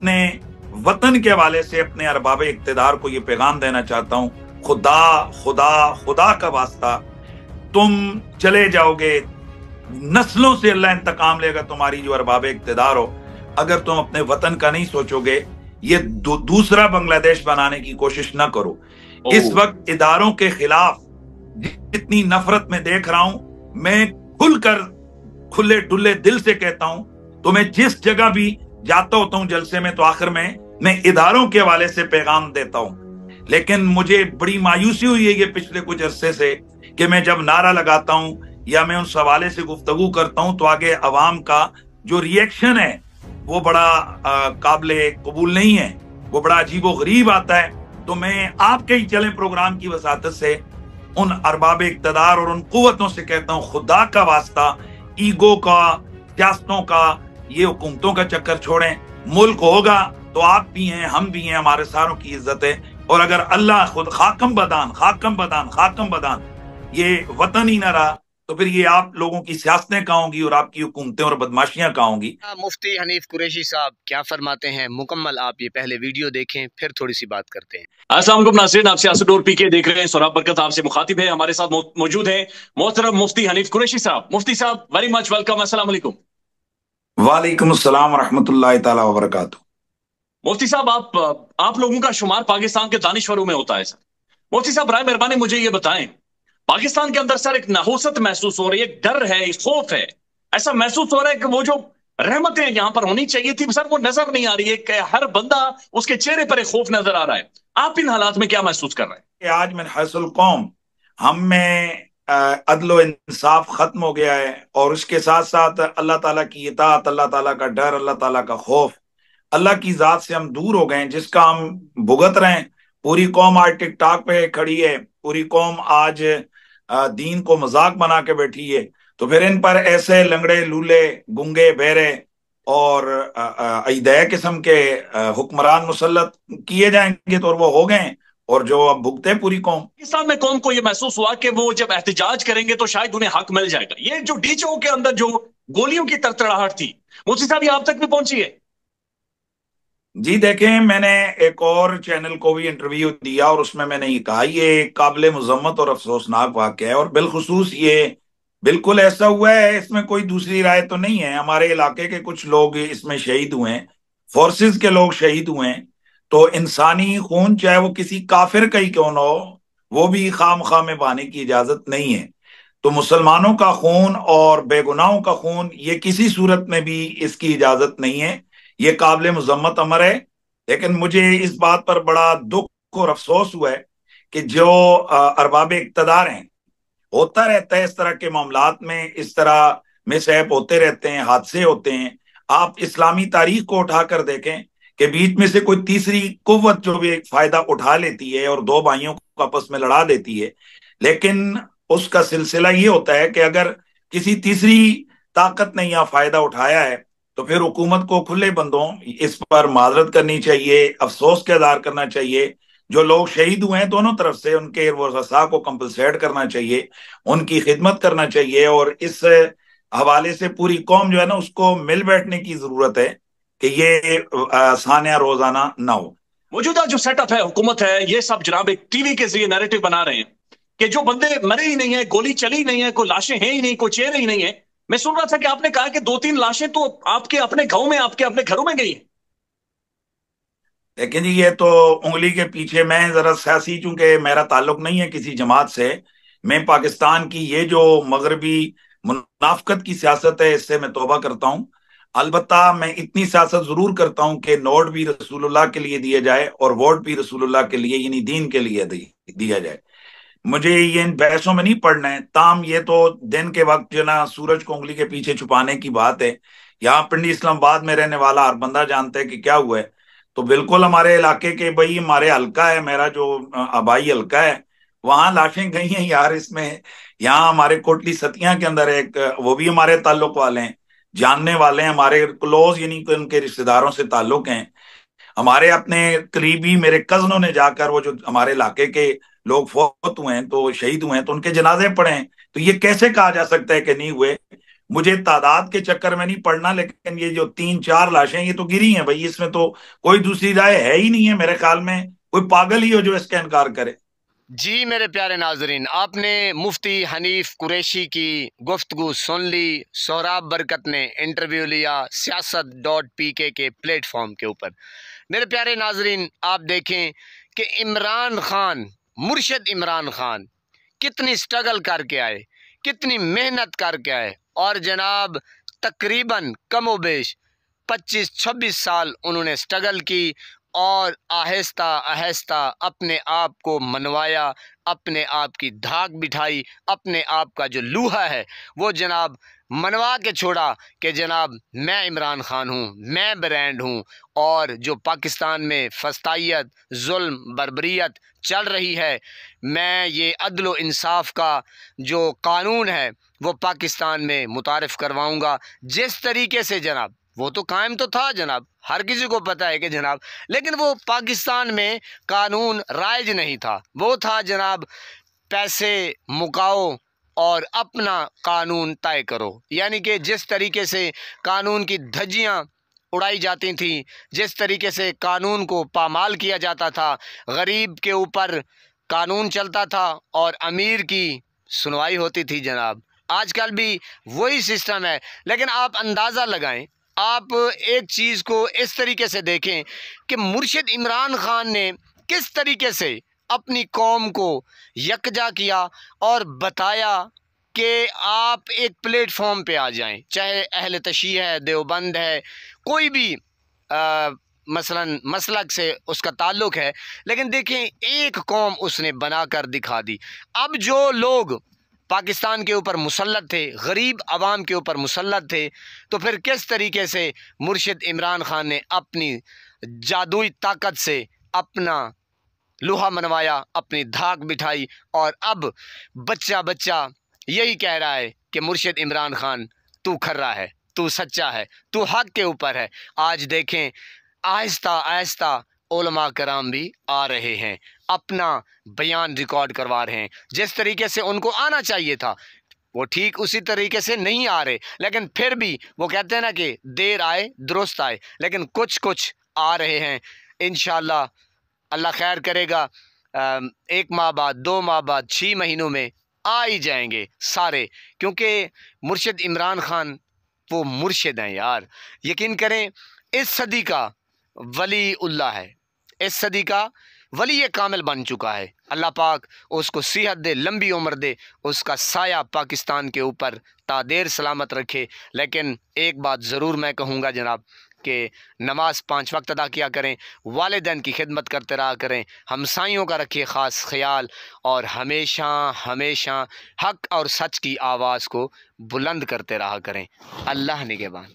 अपने वतन के हवाले से अपने अरबाब इक्तदार को ये पैगाम देना चाहता हूँ, खुदा खुदा खुदा का वास्ता, तुम चले जाओगे, नस्लों से अल्लाह इंतकाम लेगा तुम्हारी जो अरबाब इक्तदार हो, अगर तुम अपने वतन का नहीं सोचोगे। ये दूसरा बांग्लादेश बनाने की कोशिश ना करो। इस वक्त इदारों के खिलाफ जितनी नफरत में देख रहा हूं, मैं खुलकर खुले डुल्ले दिल से कहता हूं, तो मैं जिस जगह भी जाता होता हूं जलसे में, तो आखिर में मैं इदारों के हवाले से पैगाम देता हूं। लेकिन मुझे बड़ी मायूसी हुई है ये पिछले कुछ अरसे से कि मैं जब नारा लगाता हूं या मैं उस हवाले से गुफ्तगू करता हूं, तो आगे अवाम का जो रिएक्शन है वो बड़ा काबिले कबूल नहीं है, वो बड़ा अजीबो गरीब आता है। तो मैं आपके ही चले प्रोग्राम की वसातत से उन अरबाब इक्तदार और उन कुव्वतों से कहता हूं, खुदा का वास्ता, ईगो का, सियासतों का, ये हुकूमतों का चक्कर छोड़ें। मुल्क होगा तो आप भी हैं, हम भी हैं, हमारे सारों की इज्जत है। और अगर अल्लाह खुद खाकम बदान ये वतन ही ना रहा, तो फिर ये आप लोगों की सियासतें कहाँ होंगी और आपकी हुकूमतें और बदमाशियां कहाँ होंगी। मुफ्ती हनीफ कुरैशी साहब क्या फरमाते हैं, मुकम्मल आप ये पहले वीडियो देखें, फिर थोड़ी सी बात करते हैं। अस्सलाम वालेकुम नाज़रीन, आप सियासत डोर पीके देख रहे हैं। सोहराब बरकत आपसे मुखातिब है। हमारे साथ मौजूद हैं मोहतरम मुफ्ती हनीफ कुरैशी साहब। मुफ्ती साहब वेरी मच वेलकम। अस्सलाम वालेकुम। वालेकुम अस्सलाम व रहमतुल्लाहि तआला व बरकातुहू। मुफ्ती साहब आप लोगों का शुमार पाकिस्तान के दानिश्वरों में होता है सर। मुफ्ती साहब बराए मेहरबानी मुझे ये बताएं, पाकिस्तान के अंदर सर एक नहुसत महसूस हो रही है, एक डर है, एक खौफ है। ऐसा महसूस हो रहा है कि वो जो रहमतें यहाँ पर होनी चाहिए थी सर, वो नजर नहीं आ रही है। कि हर बंदा उसके चेहरे पर एक खौफ नजर आ रहा है। आप इन हालात में क्या महसूस कर रहे हैं? कि आज मिन हसल कौम हम में अदल इंसाफ खत्म हो गया है, और उसके साथ साथ अल्लाह ताला की इताअत, अल्लाह ताला का डर, अल्लाह ताला का खौफ, अल्लाह की जात से हम दूर हो गए हैं, जिसका हम भुगत रहे हैं। पूरी कौम आज टिकटॉक पे खड़ी है, पूरी कौम आज दीन को मजाक बना के बैठी है। तो फिर इन पर ऐसे लंगड़े लूले गुंगे बहरे और अदय किस्म के हुक्मरान मुसल्लत किए जाएंगे, तो वो हो गए, और जो अब भुगते पूरी कौम। पाकिस्तान में कौम को यह महसूस हुआ कि वो जब एहतजाज करेंगे तो शायद उन्हें हक मिल जाएगा। ये जो डीचओ के अंदर जो गोलियों की तड़तड़ाहट थी, मुफ्ती साहब ये आप तक भी पहुंची है? जी देखें, मैंने एक और चैनल को भी इंटरव्यू दिया और उसमें मैंने ये कहा, ये काबिल मुजम्मत और अफसोसनाक वाक़या है, और बिलखुसूस ये बिल्कुल ऐसा हुआ है, इसमें कोई दूसरी राय तो नहीं है। हमारे इलाके के कुछ लोग इसमें शहीद हुए हैं, फोर्सेस के लोग शहीद हुए हैं। तो इंसानी खून चाहे वो किसी काफिर का ही क्यों ना हो, वो भी खामखा में बहाने की इजाजत नहीं है। तो मुसलमानों का खून और बेगुनाहों का खून, ये किसी सूरत में भी इसकी इजाजत नहीं है। ये काबिल मुजम्मत अमर है। लेकिन मुझे इस बात पर बड़ा दुख और अफसोस हुआ है कि जो अरबाब इक्तदार हैं, होता रहता है इस तरह के मामलात में, इस तरह मिसहैप होते रहते हैं, हादसे होते हैं। आप इस्लामी तारीख को उठाकर देखें कि बीच में से कोई तीसरी कुव्वत जो भी एक फायदा उठा लेती है और दो भाइयों को आपस में लड़ा देती है, लेकिन उसका सिलसिला ये होता है कि अगर किसी तीसरी ताकत ने यह फायदा उठाया है, तो फिर हुकूमत को खुले बंदों इस पर माजरत करनी चाहिए, अफसोस का इज़हार करना चाहिए। जो लोग शहीद हुए हैं दोनों तरफ से, उनके वसा को कंपलसेट करना चाहिए, उनकी खिदमत करना चाहिए। और इस हवाले से पूरी कौम जो है ना, उसको मिल बैठने की जरूरत है कि ये सानिया रोजाना ना हो। मौजूदा जो सेटअप है, हुकूमत है, ये सब जनाब एक टीवी के जरिए नैरेटिव बना रहे हैं कि जो बंदे मरे ही नहीं है, गोली चली नहीं है, कोई लाशें हैं ही नहीं, कोई चेहरे ही नहीं है। मैं सुन रहा था कि आपने कहा कि 2-3 लाशें तो आपके अपने गांव में, आपके अपने घरों में गई है। लेकिन जी ये तो उंगली के पीछे, मैं जरा सियासी, चूंकि मेरा ताल्लुक नहीं है किसी जमात से, मैं पाकिस्तान की ये जो मगरबी मुनाफकत की सियासत है, इससे मैं तौबा करता हूँ। अलबत्ता मैं इतनी सियासत जरूर करता हूँ कि नोट भी रसूलुल्लाह के लिए दिया जाए और वोट भी रसूलुल्लाह के लिए, यानी दीन के लिए दिया जाए। मुझे ये इन बहसों में नहीं पढ़ना है। ताम ये तो दिन के वक्त जो ना सूरज को उंगली के पीछे छुपाने की बात है। यहाँ पिंडी इस्लामाबाद में रहने वाला हर बंदा जानता है कि क्या हुआ है। तो बिल्कुल हमारे इलाके के, भाई हमारे हल्का है, मेरा जो आबाई हल्का है, वहां लाशें गई हैं यार। इसमें यहाँ हमारे कोटली सतिया के अंदर एक, वो भी हमारे ताल्लुक वाले हैं, जानने वाले हैं, हमारे क्लोज, यानी कि उनके रिश्तेदारों से ताल्लुक हैं। हमारे अपने करीबी मेरे कजनों ने जाकर, वो जो हमारे इलाके के लोग फौत हुए हैं, तो शहीद हुए हैं, तो उनके जनाजे पड़े हैं। तो ये कैसे कहा जा सकता है कि नहीं हुए? مجھے تعداد کے چکر میں نہیں پڑنا، لیکن یہ جو 3-4 لاشیں یہ تو گری ہیں بھائی، اس میں تو کوئی دوسری رائے ہے ہی نہیں ہے میرے خیال میں، کوئی پاگل ہی ہو جو اس کا انکار کرے۔ جی میرے پیارے ناظرین، آپ نے مفتی حنیف قریشی کی گفتگو سن لی۔ سہراب برکت نے انٹرویو لیا سیاست.pk کے پلیٹ فارم کے اوپر۔ میرے پیارے ناظرین، آپ دیکھیں کہ عمران خان، مرشد عمران خان کتنی سٹرگل کر کے آئے، کتنی محنت کر کے آئے، اور جناب تقریباً کم و بیش 25-26 سال انہوں نے سٹرگل کی، اور آہستہ آہستہ اپنے آپ کو منوایا، اپنے آپ کی دھاک بٹھائی، اپنے آپ کا جو لوہا ہے وہ جناب منوا کے چھوڑا کہ جناب میں عمران خان ہوں، میں برینڈ ہوں، اور جو پاکستان میں فسطائیت، ظلم، بربریت چل رہی ہے، میں یہ عدل و انصاف کا جو قانون ہے وہ پاکستان میں متعارف کرواؤں گا۔ جس طریقے سے جناب وہ تو قائم تو تھا جناب، ہر کسی کو پتہ ہے کہ جناب، لیکن وہ پاکستان میں قانون رائج نہیں تھا، وہ تھا جناب پیسے مکاؤ اور اپنا قانون طے کرو، یعنی کہ جس طریقے سے قانون کی دھجیاں اڑائی جاتی تھیں، جس طریقے سے قانون کو پامال کیا جاتا تھا، غریب کے اوپر قانون چلتا تھا اور امیر کی سنوائی ہوتی تھی جناب۔ آج کل بھی وہی سسٹم ہے، لیکن آپ اندازہ لگائیں، آپ ایک چیز کو اس طریقے سے دیکھیں کہ مرشد عمران خان نے کس طریقے سے اپنی قوم کو یکجا کیا اور بتایا کہ آپ ایک پلیٹ فارم پہ آ جائیں، چاہے اہل تشیع ہے، دیوبند ہے، کوئی بھی مثلا مسلک سے اس کا تعلق ہے، لیکن دیکھیں ایک قوم اس نے بنا کر دکھا دی۔ اب جو لوگ پاکستان کے اوپر مسلط تھے، غریب عوام کے اوپر مسلط تھے، تو پھر کس طریقے سے مرشد عمران خان نے اپنی جادوئی طاقت سے اپنا لوہا منوایا، اپنی دھاک بٹھائی، اور اب بچہ بچہ یہی کہہ رہا ہے کہ مرشد عمران خان تو کھرا ہے، تو سچا ہے، تو حق کے اوپر ہے۔ آج دیکھیں آہستہ آہستہ علماء کرام بھی آ رہے ہیں، اپنا بیان ریکارڈ کروا رہے ہیں، جس طریقے سے ان کو آنا چاہیے تھا وہ ٹھیک اسی طریقے سے نہیں آ رہے، لیکن پھر بھی وہ کہتے ہیں نا کہ دیر آئے درست آئے، لیکن کچھ آ رہے ہیں۔ انشاءاللہ اللہ خیر کرے گا، 1 ماہ بعد، 2 ماہ بعد، 6 مہینوں میں آ ہی جائیں گے سارے، کیونکہ مرشد عمران خان وہ مرشد ہیں یار۔ یقین کریں اس صدی کا ولی اللہ ہے، اس صدی کا ولی کامل بن چکا ہے۔ اللہ پاک اس کو صحت دے، لمبی عمر دے، اس کا سایہ پاکستان کے اوپر تا دیر سلامت رکھے۔ لیکن ایک بات ضرور میں کہوں گا جناب کہ نماز 5 وقت ادا کیا کریں، والدین کی خدمت کرتے رہا کریں، ہمسائیوں کا رکھیے خاص خیال، اور ہمیشہ ہمیشہ حق اور سچ کی آواز کو بلند کرتے رہا کریں۔ اللہ نگہبان۔